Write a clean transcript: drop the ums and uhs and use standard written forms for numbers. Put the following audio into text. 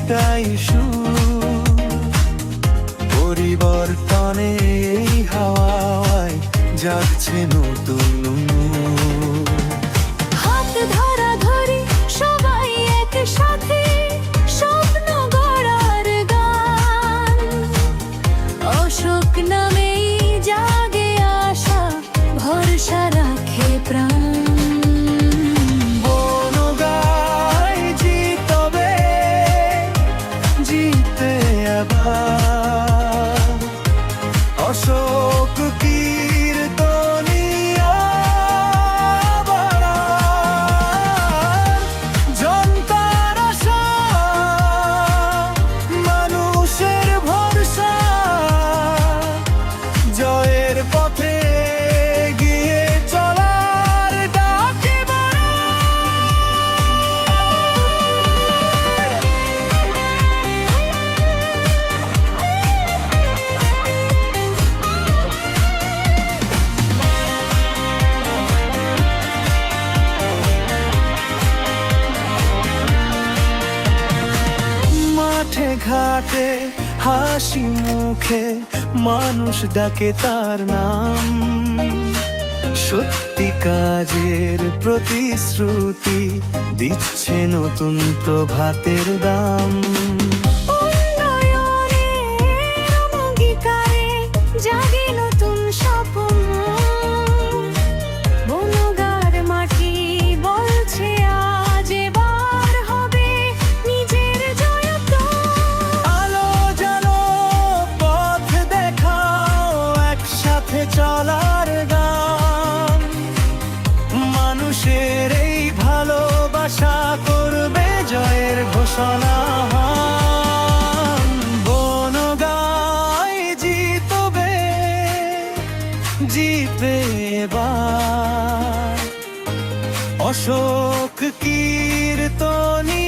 একটাই সুর, পরিবর্তনে এই হাওয়ায় জাগছে নতুন নূর। হাত ধরাধরি সবাই একসাথে স্বপ্ন গড়ার গান, অশোক নামেই জাগে আশা, ভরসা রাখে প্রাণ। বনগাঁয় জিতবে, জিতে আবার অশোক কীর্তনিয়া বাড়ার। জনতার আশা, মানুষের ভরসা, জয়ের পথে গিয়ে চলার ডাকে মাঠে ঘাটে হাসি মুখে মানুষ ডাকে তার নাম, সত্যি কাজের প্রতিশ্রুতি দিচ্ছে নতুন প্রভাতের দাম। উন্নয়নের অঙ্গীকারে জাগে নতুন স্বপ্ন, বনগাঁর মাটি বলছে আজ এবার হবে নিজের জয়গান। আলো জালো পথ দেখাও, একসাথে চলার গান, মানুষের এই ভালোবাসা করবে জয়ের ঘোষণা। বনগাঁয় জিতবে, জিতবে এবার অশোক কীর্তনী